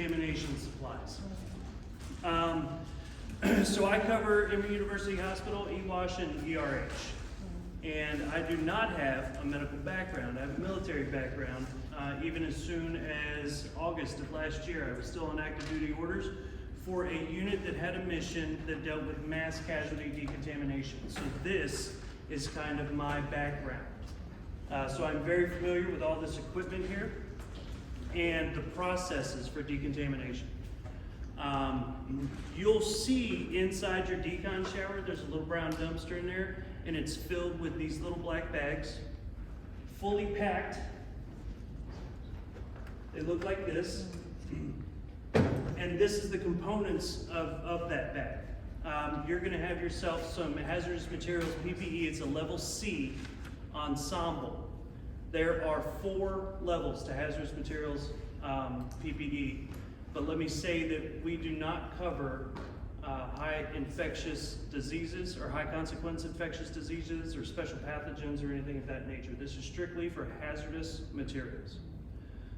decontamination supplies. So I cover Emory University Hospital, EWASH, and ERH. And I do not have a medical background. I have a military background. Even as soon as August of last year, I was still on active duty orders for a unit that had a mission that dealt with mass casualty decontamination. So this is kind of my background. So I'm very familiar with all this equipment here and the processes for decontamination. You'll see inside your Decon shower, there's a little brown dumpster in there, and it's filled with these little black bags, fully packed. They look like this. And this is the components of that bag. You're gonna have yourself some hazardous materials PPE. It's a level C ensemble. There are 4 levels to hazardous materials PPE, but let me say that we do not cover high infectious diseases or high consequence infectious diseases or special pathogens or anything of that nature. This is strictly for hazardous materials.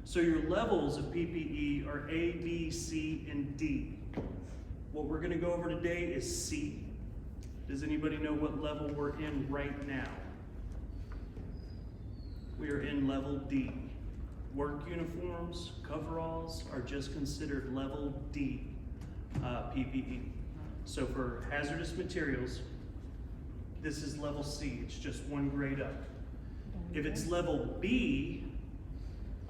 So your levels of PPE are A, B, C, and D. What we're gonna go over today is C. Does anybody know what level we're in right now? We are in level D. Work uniforms, coveralls are just considered level D PPE. So for hazardous materials, this is level C. It's just 1 grade up. If it's level B,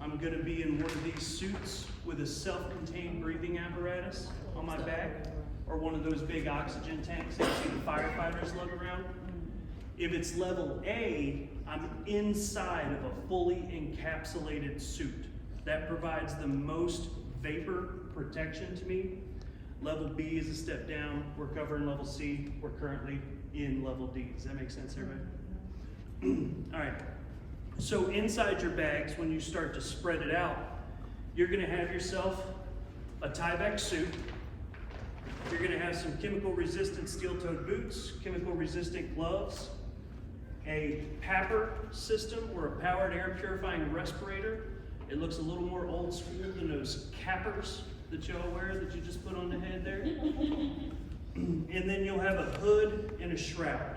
I'm gonna be in one of these suits with a self-contained breathing apparatus on my back, or one of those big oxygen tanks that you see the firefighters lug around. If it's level A, I'm inside of a fully encapsulated suit. That provides the most vapor protection to me. Level B is a step down. We're covering level C. We're currently in level D. Does that make sense, everybody? All right. So inside your bags, when you start to spread it out, you're gonna have yourself a Tyvek suit. You're gonna have some chemical resistant steel-toed boots, chemical resistant gloves, a PAPR system or a powered air purifying respirator. It looks a little more old school than those cappers that y'all wear that you just put on the head there. And then you'll have a hood and a shroud.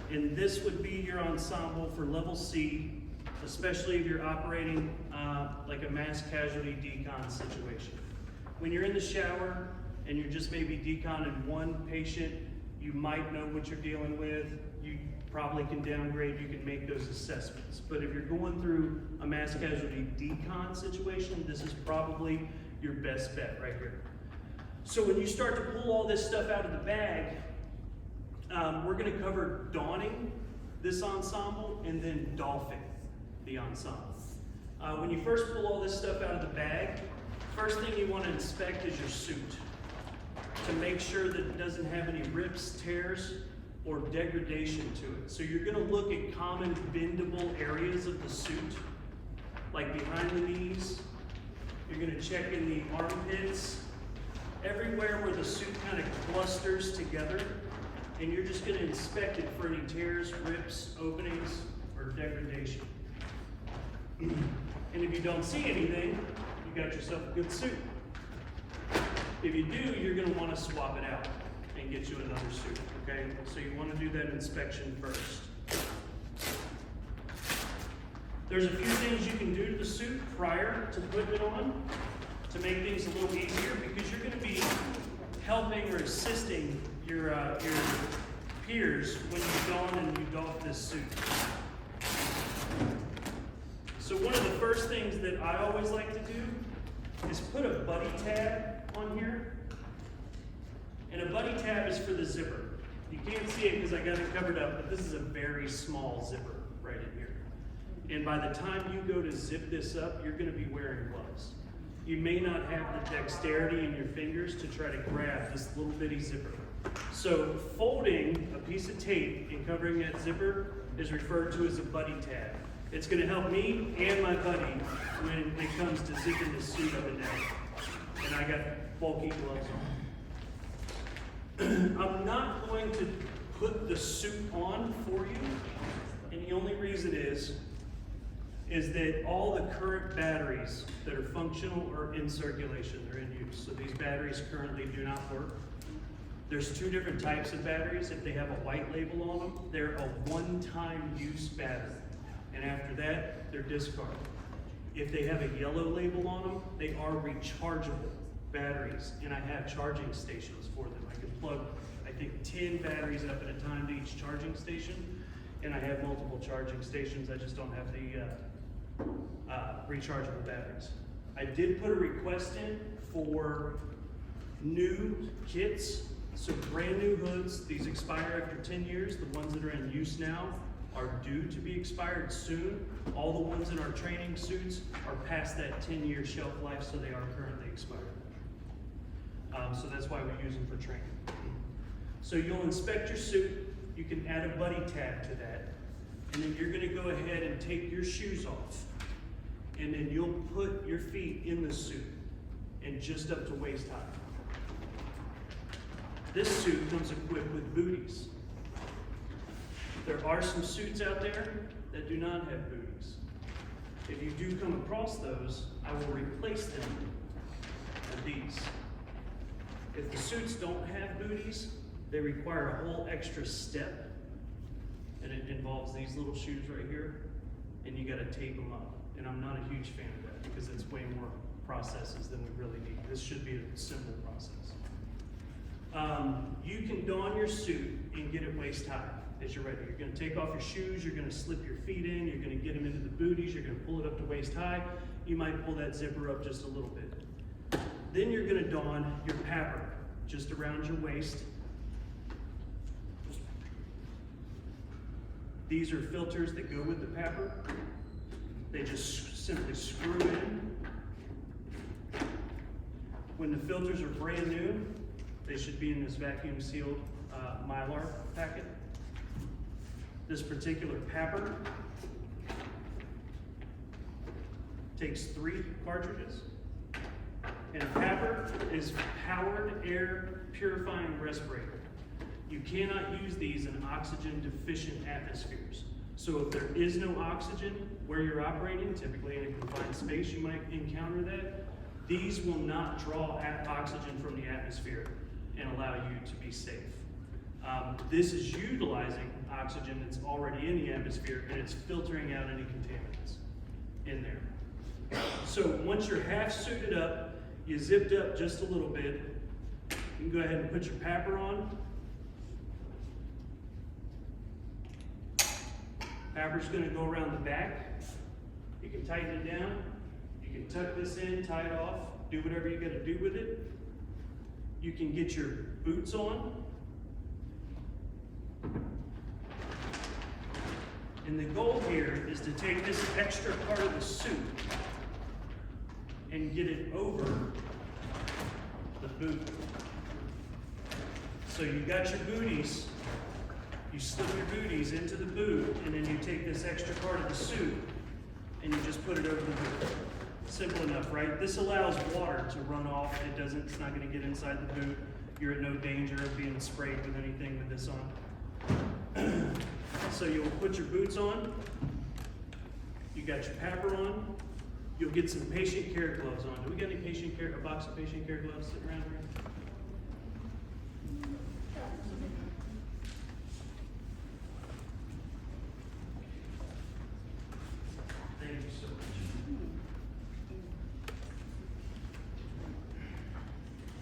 And this would be your ensemble for level C, especially if you're operating like a mass casualty decon situation. When you're in the shower and you're just maybe deconning one patient, you might know what you're dealing with. You probably can downgrade, you can make those assessments. But if you're going through a mass casualty decon situation, this is probably your best bet right here. So when you start to pull all this stuff out of the bag, we're gonna cover donning this ensemble and then doffing the ensemble. When you first pull all this stuff out of the bag, first thing you wanna inspect is your suit to make sure that it doesn't have any rips, tears, or degradation to it. So you're gonna look at common bendable areas of the suit, like behind the knees. You're gonna check in the armpits, everywhere where the suit kind of clusters together, and you're just gonna inspect it for any tears, rips, openings, or degradation. And if you don't see anything, you got yourself a good suit. If you do, you're gonna wanna swap it out and get you another suit, okay? So you wanna do that inspection first. There's a few things you can do to the suit prior to putting it on to make things a little easier, because you're gonna be helping or assisting your peers when you don and you doff this suit. So one of the first things that I always like to do is put a buddy tab on here. And a buddy tab is for the zipper. You can't see it because I got it covered up, but this is a very small zipper right in here. And by the time you go to zip this up, you're gonna be wearing gloves. You may not have the dexterity in your fingers to try to grab this little bitty zipper. So folding a piece of tape and covering that zipper is referred to as a buddy tab. It's gonna help me and my buddy when it comes to zipping the suit up and down. And I got bulky gloves on. I'm not going to put the suit on for you, and the only reason is is that all the current batteries that are functional are in circulation, they're in use. So these batteries currently do not work. There's two different types of batteries. If they have a white label on them, they're a one-time use battery. And after that, they're discarded. If they have a yellow label on them, they are rechargeable batteries. And I have charging stations for them. I can plug, I think, 10 batteries up at a time to each charging station. And I have multiple charging stations. I just don't have the rechargeable batteries. I did put a request in for new kits. So brand new hoods, these expire after 10 years. The ones that are in use now are due to be expired soon. All the ones in our training suits are past that 10-year shelf life, so they are currently expired. So that's why we use them for training. So you'll inspect your suit. You can add a buddy tag to that. And then you're gonna go ahead and take your shoes off. And then you'll put your feet in the suit and just up to waist high. This suit comes equipped with booties. There are some suits out there that do not have booties. If you do come across those, I will replace them with these. If the suits don't have booties, they require a whole extra step, and it involves these little shoes right here, and you gotta tape them up. And I'm not a huge fan of that because it's way more processes than we really need. This should be a simple process. You can don your suit and get it waist high as you're ready. You're gonna take off your shoes, you're gonna slip your feet in, you're gonna get them into the booties, you're gonna pull it up to waist high. You might pull that zipper up just a little bit. Then you're gonna don your papper just around your waist. These are filters that go with the papper. They just simply screw in. When the filters are brand new, they should be in this vacuum sealed Mylar packet. This particular papper takes 3 cartridges. And a papper is powered air purifying respirator. You cannot use these in oxygen deficient atmospheres. So if there is no oxygen where you're operating, typically in a confined space you might encounter that, these will not draw oxygen from the atmosphere and allow you to be safe. This is utilizing oxygen that's already in the atmosphere, and it's filtering out any contaminants in there. So once you're half suited up, you zipped up just a little bit, you can go ahead and put your papper on. Papper's gonna go around the back. You can tighten it down. You can tuck this in, tie it off, do whatever you gotta do with it. You can get your boots on. And the goal here is to take this extra part of the suit and get it over the boot. So you got your booties, you slip your booties into the boot, and then you take this extra part of the suit and you just put it over the boot. Simple enough, right? This allows water to run off. It's not gonna get inside the boot. You're at no danger of being sprayed with anything with this on. So you'll put your boots on, you got your papper on, you'll get some patient care gloves on. Do we got any patient care, a box of patient care gloves sitting around here? Thank you so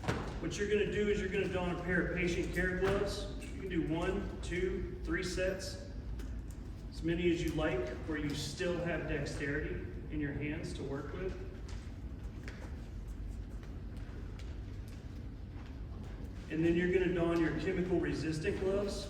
much. What you're gonna do is you're gonna don a pair of patient care gloves. You can do 1, 2, 3 sets, as many as you like, where you still have dexterity in your hands to work with. And then you're gonna don your chemical resistant gloves.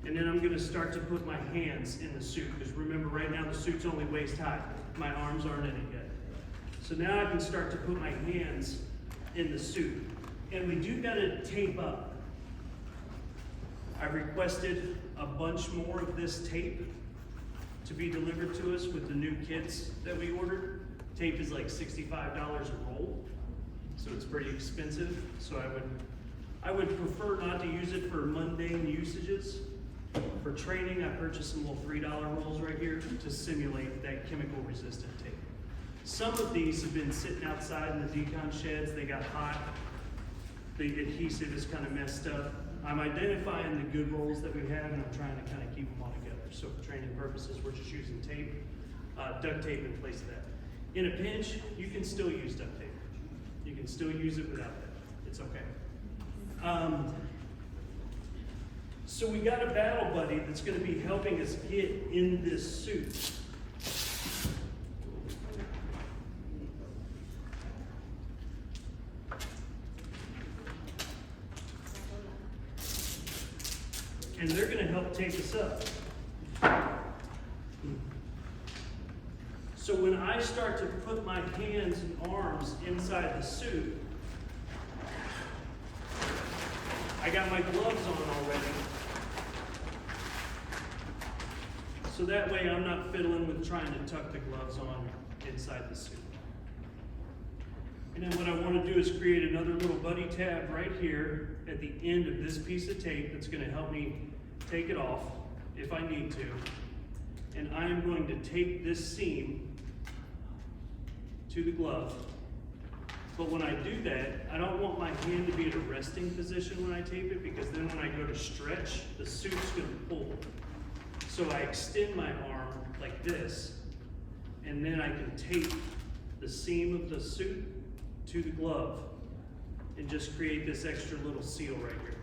And then I'm gonna start to put my hands in the suit, because remember, right now the suit's only waist high. My arms aren't in it yet. So now I can start to put my hands in the suit. And we do gotta tape up. I've requested a bunch more of this tape to be delivered to us with the new kits that we ordered. Tape is like $65 a roll, so it's pretty expensive. So I would prefer not to use it for mundane usages. For training, I purchased some little $3 rolls right here to simulate that chemical resistant tape. Some of these have been sitting outside in the Decon sheds. They got hot. The adhesive is kind of messed up. I'm identifying the good rolls that we have, and I'm trying to kind of keep them all together. So for training purposes, we're just using tape, duct tape in place of that. In a pinch, you can still use duct tape. You can still use it without that. It's okay. So we got a battle buddy that's going to be helping us get in this suit. And they're going to help take us up. So when I start to put my hands and arms inside the suit, I got my gloves on already. So that way I'm not fiddling with trying to tuck the gloves on inside the suit. And then what I want to do is create another little buddy tab right here at the end of this piece of tape that's going to help me take it off if I need to. And I am going to tape this seam to the glove. But when I do that, I don't want my hand to be at a resting position when I tape it, because then when I go to stretch, the suit's going to pull. So I extend my arm like this, and then I can tape the seam of the suit to the glove and just create this extra little seal right here.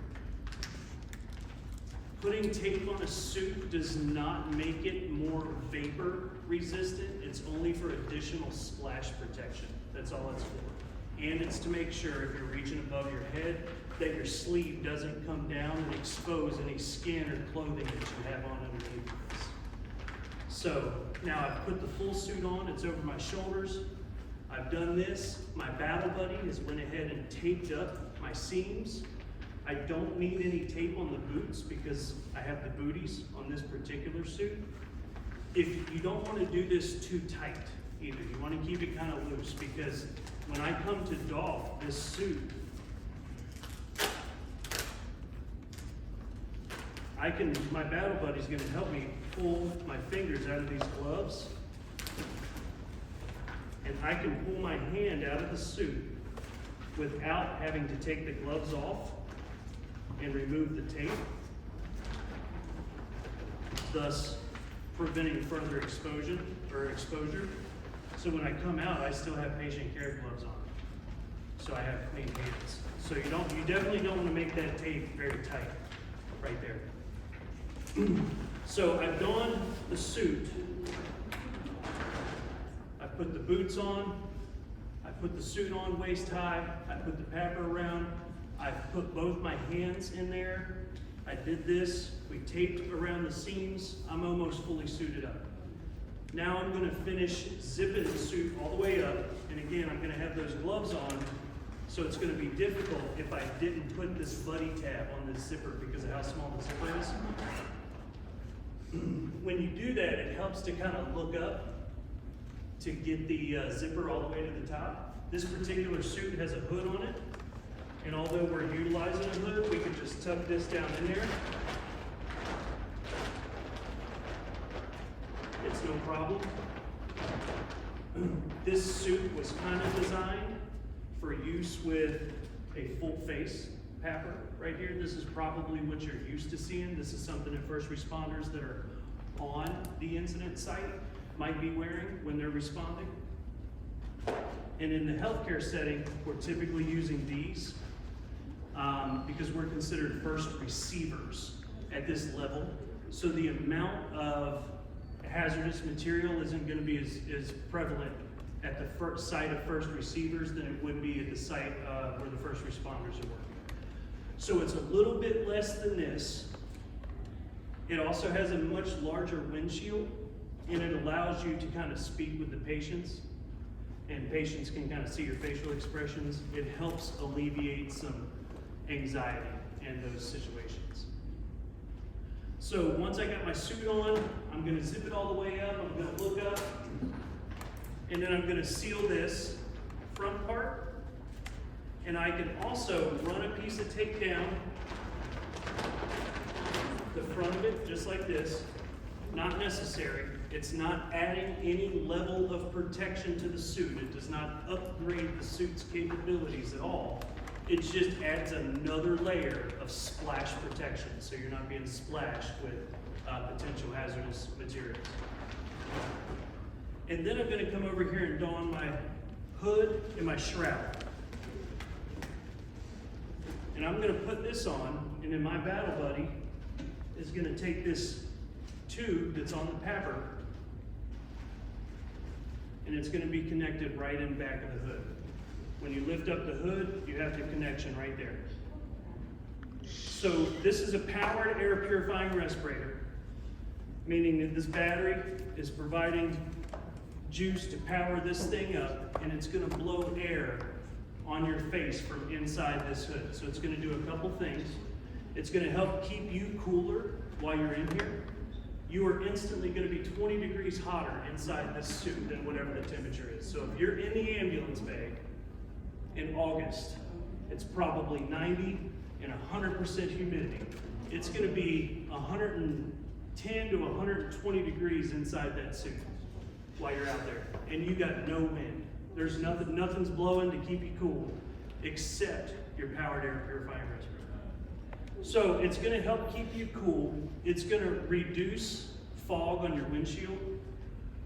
Putting tape on a suit does not make it more vapor resistant. It's only for additional splash protection. That's all it's for. And it's to make sure if you're reaching above your head that your sleeve doesn't come down and expose any skin or clothing that you have on underneath this. So now I've put the full suit on, it's over my shoulders. I've done this. My battle buddy has went ahead and taped up my seams. I don't need any tape on the boots because I have the booties on this particular suit. If you don't want to do this too tight either, you want to keep it kind of loose, because when I come to doff this suit, my battle buddy's going to help me pull my fingers out of these gloves, and I can pull my hand out of the suit without having to take the gloves off and remove the tape, thus preventing further exposure. So when I come out, I still have patient care gloves on. So I have clean hands. So you definitely don't want to make that tape very tight right there. So I've donned the suit. I put the boots on. I put the suit on waist high. I put the papper around. I've put both my hands in there. I did this. We taped around the seams. I'm almost fully suited up. Now I'm going to finish zipping the suit all the way up. And again, I'm going to have those gloves on. So it's going to be difficult if I didn't put this buddy tab on this zipper because of how small the zipper is. When you do that, it helps to kind of look up to get the zipper all the way to the top. This particular suit has a hood on it. And although we're utilizing a hood, we can just tuck this down in there. It's no problem. This suit was kind of designed for use with a full face papper right here. This is probably what you're used to seeing. This is something that first responders that are on the incident site might be wearing when they're responding. And in the healthcare setting, we're typically using these because we're considered first receivers at this level. So the amount of hazardous material isn't going to be as prevalent at the first site of first receivers than it would be at the site where the first responders are working. So it's a little bit less than this. It also has a much larger windshield, and it allows you to kind of speak with the patients, and patients can kind of see your facial expressions. It helps alleviate some anxiety in those situations. So once I got my suit on, I'm going to zip it all the way up. I'm going to look up, And then I'm gonna seal this front part. And I can also run a piece of tape down the front of it, just like this. Not necessary. It's not adding any level of protection to the suit. It does not upgrade the suit's capabilities at all. It just adds another layer of splash protection, so you're not being splashed with potential hazardous materials. And then I'm going to come over here and don my hood and my shroud. And I'm going to put this on, and then my battle buddy is going to take this tube that's on the papper, and it's going to be connected right in back of the hood. When you lift up the hood, you have the connection right there. So this is a powered air purifying respirator, meaning that this battery is providing juice to power this thing up, and it's going to blow air on your face from inside this hood. So it's going to do a couple things. It's going to help keep you cooler while you're in here. You are instantly going to be 20 degrees hotter inside this suit than whatever the temperature is. So if you're in the ambulance bay in August, it's probably 90 and 100% humidity. It's going to be 110 to 120 degrees inside that suit while you're out there, and you got no wind. There's nothing's blowing to keep you cool except your powered air purifying respirator. So it's going to help keep you cool. It's going to reduce fog on your windshield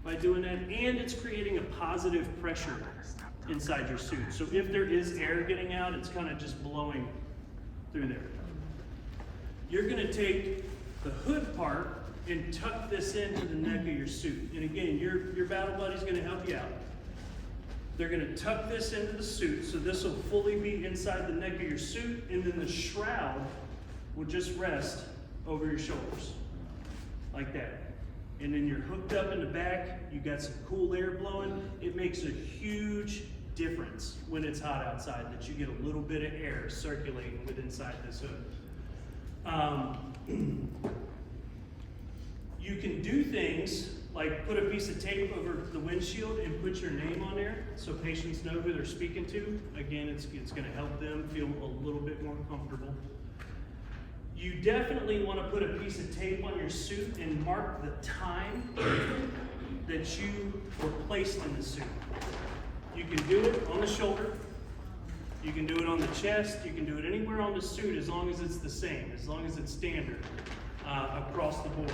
by doing that, and it's creating a positive pressure inside your suit. So if there is air getting out, it's kind of just blowing through there. You're going to take the hood part and tuck this into the neck of your suit. And again, your battle buddy's going to help you out. They're going to tuck this into the suit, so this will fully be inside the neck of your suit, and then the shroud will just rest over your shoulders, like that. And then you're hooked up in the back, you got some cool air blowing. It makes a huge difference when it's hot outside that you get a little bit of air circulating with inside this hood. You can do things like put a piece of tape over the windshield and put your name on there so patients know who they're speaking to. Again, it's going to help them feel a little bit more comfortable. You definitely want to put a piece of tape on your suit and mark the time that you were placed in the suit. You can do it on the shoulder, you can do it on the chest, you can do it anywhere on the suit as long as it's the same, as long as it's standard across the board.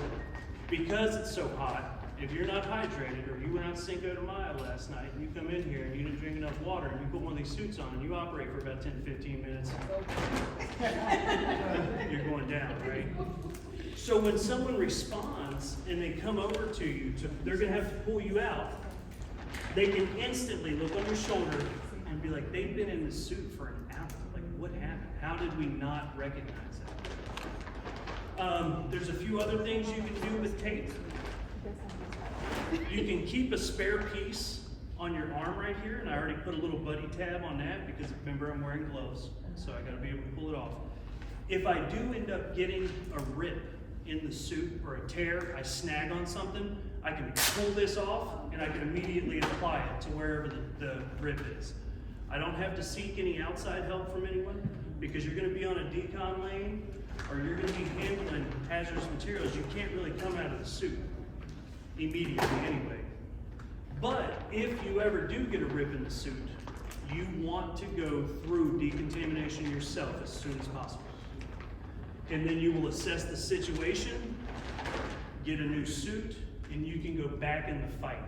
Because it's so hot, if you're not hydrated or you went out Cinco de Mayo last night and you come in here and you didn't drink enough water and you put one of these suits on and you operate for about 10 to 15 minutes, you're going down, right? So when someone responds and they come over to you, they're going to have to pull you out. They can instantly look on your shoulder and be like, they've been in the suit for an hour. Like, what happened? How did we not recognize that? There's a few other things you can do with tape. You can keep a spare piece on your arm right here, and I already put a little buddy tab on that because remember I'm wearing gloves, so I gotta be able to pull it off. If I do end up getting a rip in the suit or a tear, I snag on something, I can pull this off and I can immediately apply it to wherever the rip is. I don't have to seek any outside help from anyone because you're gonna be on a decon lane or you're gonna be handling hazardous materials. You can't really come out of the suit immediately anyway. But if you ever do get a rip in the suit, you want to go through decontamination yourself as soon as possible. And then you will assess the situation, get a new suit, and you can go back in the fight,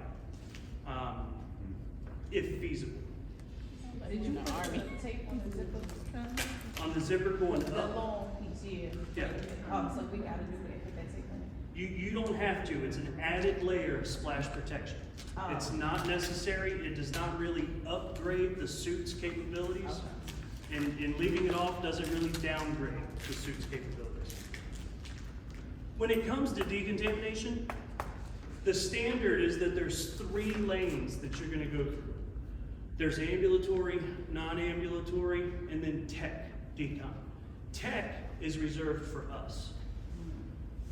if feasible. Did you put the tape on the zipper? On the zipper going The up, long piece, yeah. So we gotta do that, put that tape on it. You don't have to. It's an added layer of splash protection. Oh. It's not necessary. It does not really upgrade the suit's capabilities. Okay. And leaving it off doesn't really downgrade the suit's capabilities. When it comes to decontamination, the standard is that there's 3 lanes that you're gonna go through. There's ambulatory, non-ambulatory, and then tech, decon. Tech is reserved for us.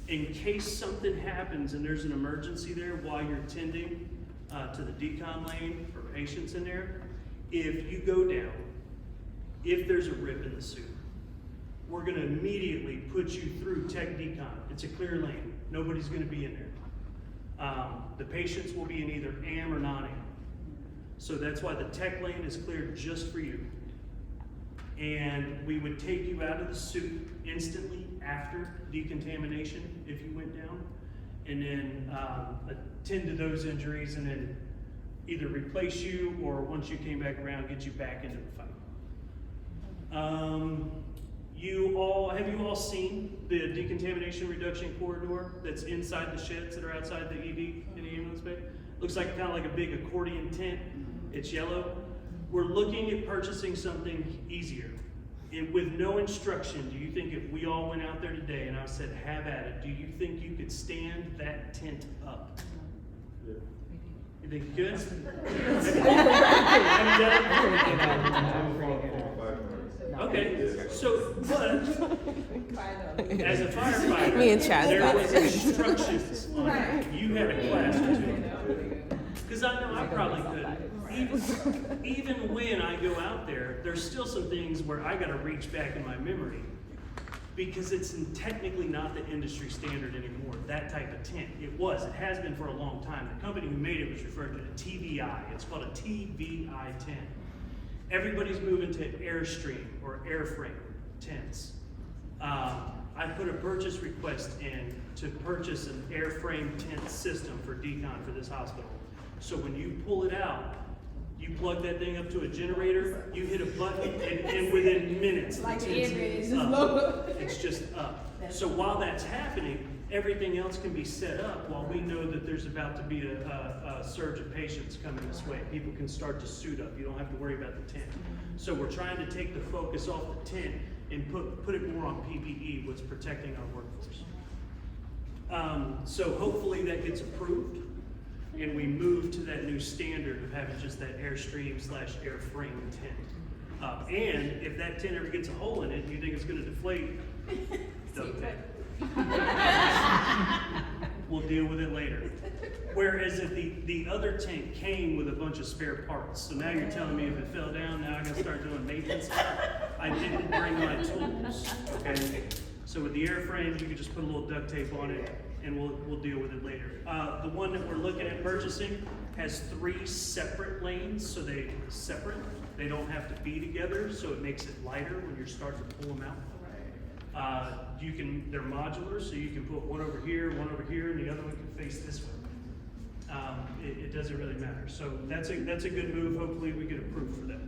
In case something happens and there's an emergency there while you're tending to the decon lane for patients in there. If you go down, if there's a rip in the suit, we're gonna immediately put you through tech decon. It's a clear lane. Nobody's gonna be in there. The patients will be in either AM or non-AM. So that's why the tech lane is cleared just for you. And we would take you out of the suit instantly after decontamination if you went down, and then attend to those injuries, and then either replace you or once you came back around, get you back into the fight. Have you all seen the decontamination reduction corridor that's inside the sheds that are outside the ED in the ambulance bay? Looks like kind of like a big accordion tent. It's yellow. We're looking at purchasing something easier. And with no instruction, do you think if we all went out there today and I said, have at it, do you think you could stand that tent up? Yeah. You think you could? Okay, so, but, as a firefighter, Me and Chaz there got was it. instructions on it. You had a class or two. Because I know I probably could. Even when I go out there, there's still some things where I gotta reach back in my memory, because it's technically not the industry standard anymore, that type of tent. It has been for a long time. The company who made it was referred to as TVI. It's called a TVI tent. Everybody's moving to Airstream or airframe tents. I put a purchase request in to purchase an airframe tent system for Decon for this hospital. So when you pull it out, you plug that thing up to a generator, you hit a button, and within minutes, the tent is up. It's just up. So while that's happening, everything else can be set up while we know that there's about to be a surge of patients coming this way. People can start to suit up. You don't have to worry about the tent. So we're trying to take the focus off the tent and put it more on PPE, what's protecting our workforce. So hopefully that gets approved, and we move to that new standard of having just that Airstream/airframe tent. And if that tent ever gets a hole in it, and you think it's going to deflate, duct tape. We'll deal with it later. Whereas if the other tent came with a bunch of spare parts, so now you're telling me if it fell down, now I gotta start doing maintenance. I didn't bring my tools, okay? So with the airframe, you can just put a little duct tape on it, and we'll deal with it later. The one that we're looking at purchasing has 3 separate lanes, so they're separate. They don't have to be together, so it makes it lighter when you're starting to pull them out. They're modular, so you can put one over here, and the other one can face this way. It doesn't really matter. So that's a good move. Hopefully we get approved for that.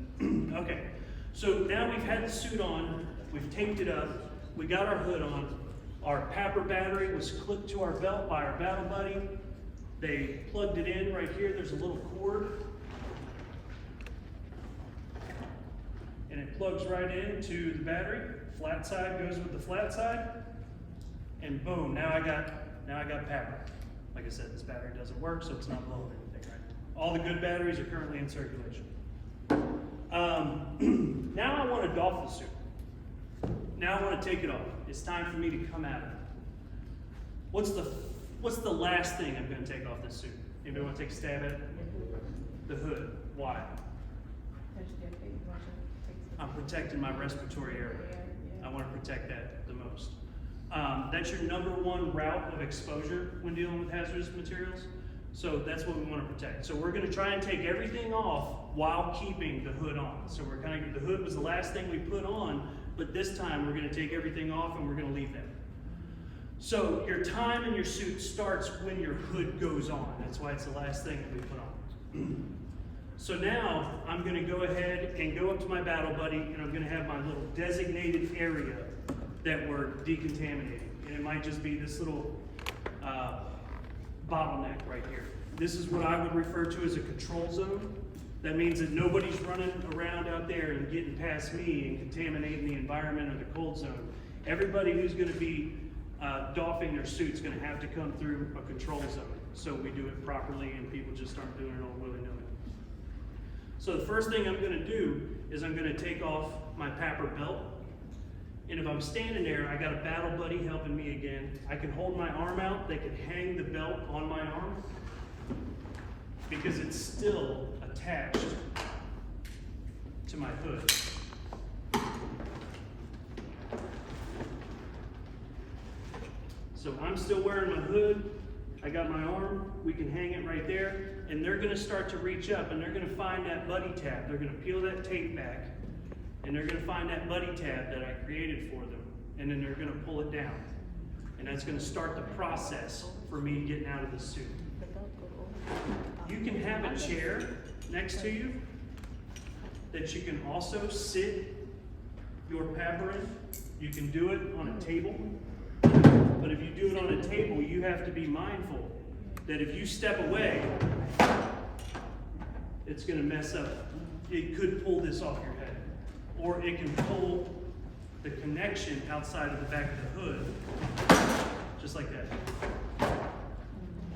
Okay, so now we've had the suit on, we've taped it up, we got our hood on, our PAPR battery was clipped to our belt by our battle buddy. They plugged it in right here, there's a little cord, and it plugs right into the battery. Flat side goes with the flat side, and boom, now I got PAPR. Like I said, this battery doesn't work, so it's not blowing anything right now. All the good batteries are currently in circulation. Now I want to doff the suit. Now I want to take it off. It's time for me to come at it. What's the last thing I'm going to take off this suit? Anybody want to take a stab at it? The hood. Why? I'm protecting my respiratory area. I want to protect that the most. That's your #1 route of exposure when dealing with hazardous materials. So that's what we want to protect. So we're going to try and take everything off while keeping the hood on. So the hood was the last thing we put on, but this time we're going to take everything off and we're going to leave that. So your time in your suit starts when your hood goes on. That's why it's the last thing that we put on. So now I'm going to go ahead and go up to my battle buddy, and I'm going to have my little designated area that we're decontaminating. And it might just be this little bottleneck right here. This is what I would refer to as a control zone. That means that nobody's running around out there and getting past me and contaminating the environment or the cold zone. Everybody who's going to be doffing their suit's going to have to come through a control zone, so we do it properly and people just aren't doing it all willy-nilly. So the first thing I'm going to do is I'm going to take off my PAPR belt. And if I'm standing there, I got a battle buddy helping me again. I can hold my arm out. They can hang the belt on my arm. because it's still attached to my hood. So I'm still wearing my hood, I got my arm, we can hang it right there, and they're gonna start to reach up and they're gonna find that buddy tab. They're gonna peel that tape back, and they're gonna find that buddy tab that I created for them, and then they're gonna pull it down. And that's gonna start the process for me getting out of the suit. You can have a chair next to you that you can also sit your papper in. You can do it on a table. But if you do it on a table, you have to be mindful that if you step away, it's going to mess up. It could pull this off your head, or it can pull the connection outside of the back of the hood, just like that.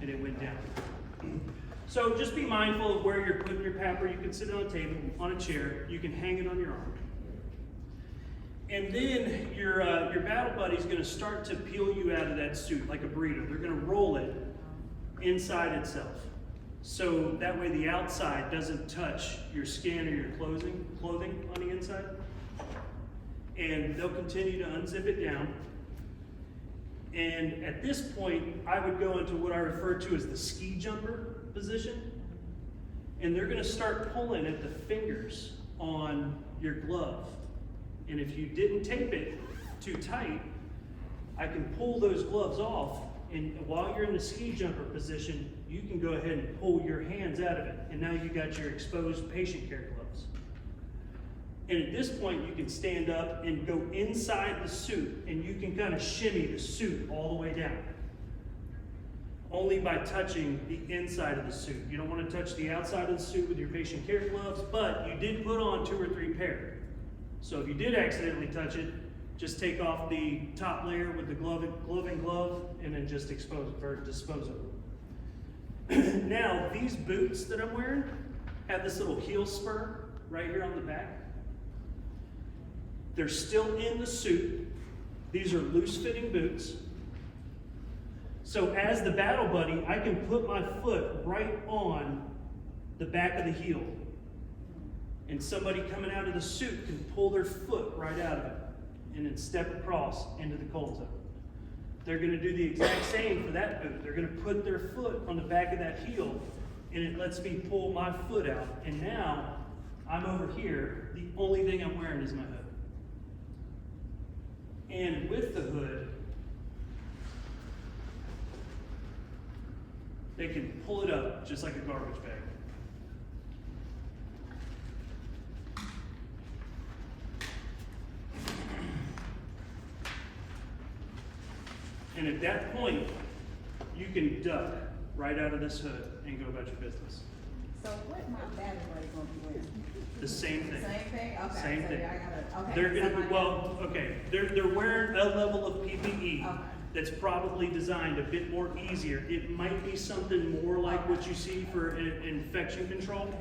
And it went down. So just be mindful of where you're putting your papper. You can sit it on a table, on a chair. You can hang it on your arm. And then your battle buddy's going to start to peel you out of that suit like a burrito. They're going to roll it inside itself. So that way the outside doesn't touch your skin or your clothing on the inside. And they'll continue to unzip it down. And at this point, I would go into what I refer to as the ski jumper position. And they're going to start pulling at the fingers on your glove. And if you didn't tape it too tight, I can pull those gloves off, and while you're in the ski jumper position, you can go ahead and pull your hands out of it, and now you got your exposed patient care gloves. And at this point, you can stand up and go inside the suit, and you can kind of shimmy the suit all the way down. Only by touching the inside of the suit. You don't want to touch the outside of the suit with your patient care gloves, but you did put on 2 or 3 pair. So if you did accidentally touch it, just take off the top layer with the glove and then just dispose of it. Now, these boots that I'm wearing have this little heel spur right here on the back. They're still in the suit. These are loose-fitting boots. So as the battle buddy, I can put my foot right on the back of the heel. And somebody coming out of the suit can pull their foot right out of it and then step across into the cold zone. They're going to do the exact same for that boot. They're going to put their foot on the back of that heel, and it lets me pull my foot out. And now I'm over here. The only thing I'm wearing is my hood. And with the hood, they can pull it up just like a garbage bag. And at that point, you can duck right out of this hood and go about your business. So what my battle buddy gonna be wearing? The same thing. Same thing? Okay. Same So thing. I gotta, okay. They're gonna be, somebody- well, okay, they're wearing a level of PPE Okay. that's probably designed a bit more easier. It might be something more like what you see for infection control,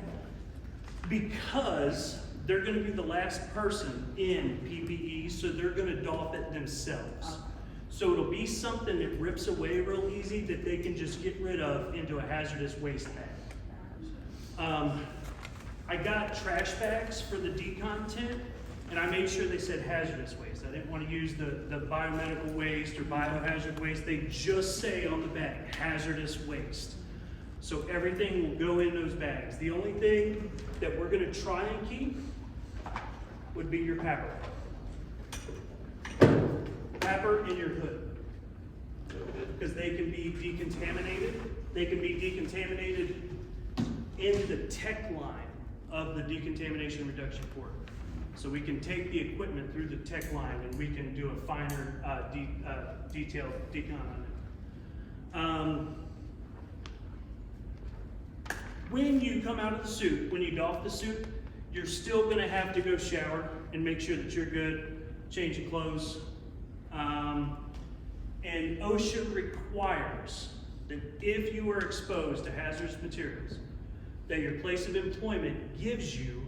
because they're gonna be the last person in PPE, so they're gonna doff it themselves. Okay. So it'll be something that rips away real easy that they can just get rid of into a hazardous waste bag. I got trash bags for the Decon tent, and I made sure they said hazardous waste. I didn't want to use the biomedical waste or biohazard waste. They just say on the bag, hazardous waste. So everything will go in those bags. The only thing that we're going to try and keep would be your papper. Papper in your hood, because they can be decontaminated. They can be decontaminated in the tech line of the decontamination reduction port. So we can take the equipment through the tech line and we can do a finer detailed decon on it. When you come out of the suit, when you doff the suit, you're still going to have to go shower and make sure that you're good, change your clothes. And OSHA requires that if you are exposed to hazardous materials, that your place of employment gives you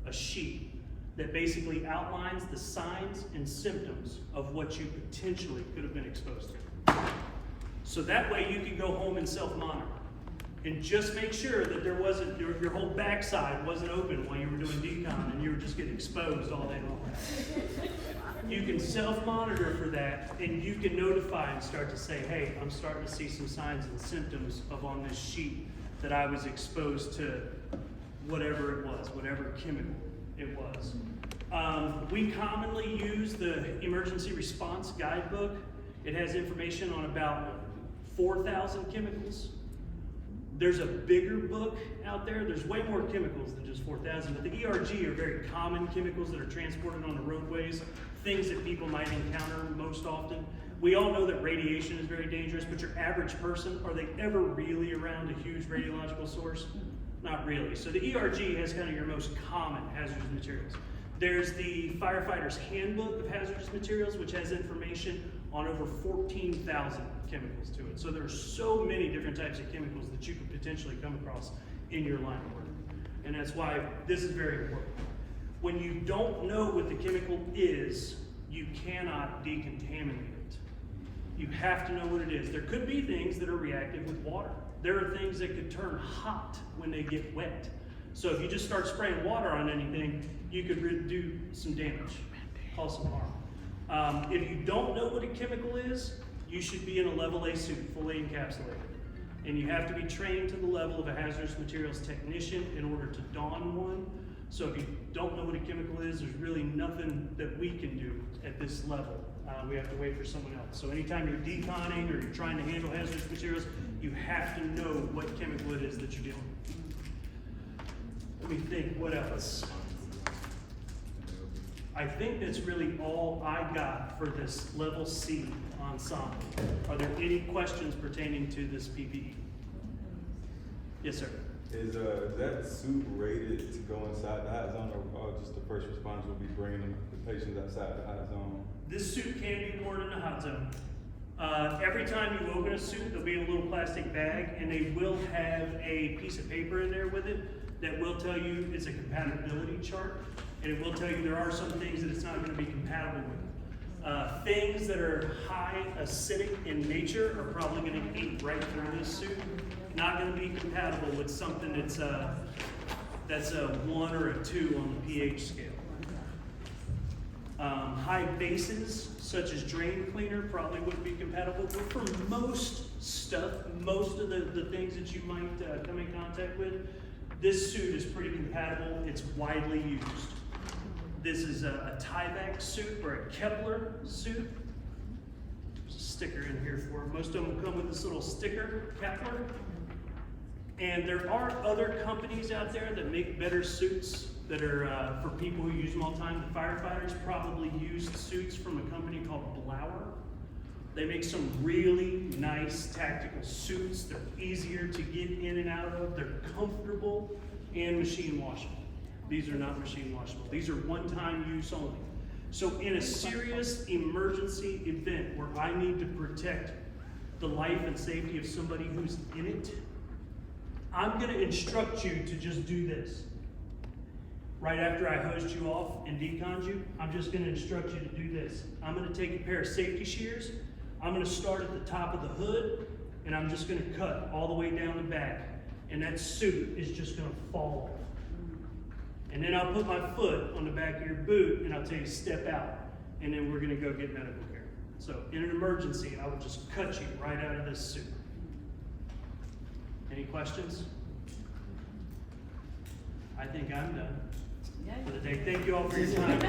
a sheet that basically outlines the signs and symptoms of what you potentially could have been exposed to. So that way you can go home and self-monitor. And just make sure that there wasn't, your whole backside wasn't open while you were doing decon and you were just getting exposed all day long. You can self-monitor for that, and you can notify and start to say, hey, I'm starting to see some signs and symptoms of on this sheet that I was exposed to whatever it was, whatever chemical it was. We commonly use the emergency response guidebook. It has information on about 4,000 chemicals. There's a bigger book out there. There's way more chemicals than just 4,000, but the ERG are very common chemicals that are transported on the roadways, things that people might encounter most often. We all know that radiation is very dangerous, but your average person, are they ever really around a huge radiological source? Not really. So the ERG has kind of your most common hazardous materials. There's the Firefighter's Handbook of Hazardous Materials, which has information on over 14,000 chemicals to it. So there's so many different types of chemicals that you could potentially come across in your line of work. And that's why this is very important. When you don't know what the chemical is, you cannot decontaminate it. You have to know what it is. There could be things that are reactive with water. There are things that could turn hot when they get wet. So if you just start spraying water on anything, you could do some damage, cause some harm. If you don't know what a chemical is, you should be in a level A suit, fully encapsulated. And you have to be trained to the level of a hazardous materials technician in order to don one. So if you don't know what a chemical is, there's really nothing that we can do at this level. We have to wait for someone else. So anytime you're deconning or you're trying to handle hazardous materials, you have to know what chemical it is that you're dealing with. Let me think, what else? I think that's really all I got for this level C ensemble. Are there any questions pertaining to this PPE? Yes, sir. Is that suit rated to go inside the hot zone, or just the first responders will be bringing the patients outside the hot zone? This suit can be worn in the hot zone. Every time you open a suit, there'll be a little plastic bag, and they will have a piece of paper in there with it that will tell you it's a compatibility chart, and it will tell you there are some things that it's not going to be compatible with. Things that are high acidic in nature are probably going to eat right through this suit. Not going to be compatible with something that's a 1 or a 2 on the pH scale. High bases, such as drain cleaner, probably wouldn't be compatible. But for most stuff, most of the things that you might come in contact with, this suit is pretty compatible. It's widely used. This is a Tyvek suit or a Kepler suit. There's a sticker in here for it. Most of them come with this little sticker, Kepler. And there are other companies out there that make better suits that are for people who use them all the time. The firefighters probably used suits from a company called Blauer. They make some really nice tactical suits. They're easier to get in and out of. They're comfortable and machine washable. These are not machine washable. These are one-time use only. So in a serious emergency event where I need to protect the life and safety of somebody who's in it, I'm going to instruct you to just do this. Right after I hosed you off and deconned you, I'm just going to instruct you to do this. I'm going to take a pair of safety shears. I'm going to start at the top of the hood, and I'm just going to cut all the way down the back. And that suit is just going to fall off. And then I'll put my foot on the back of your boot, and I'll tell you step out. And then we're going to go get medical care. So in an emergency, I would just cut you right out of this suit. Any questions? I think I'm done for the day. Thank you all for your time.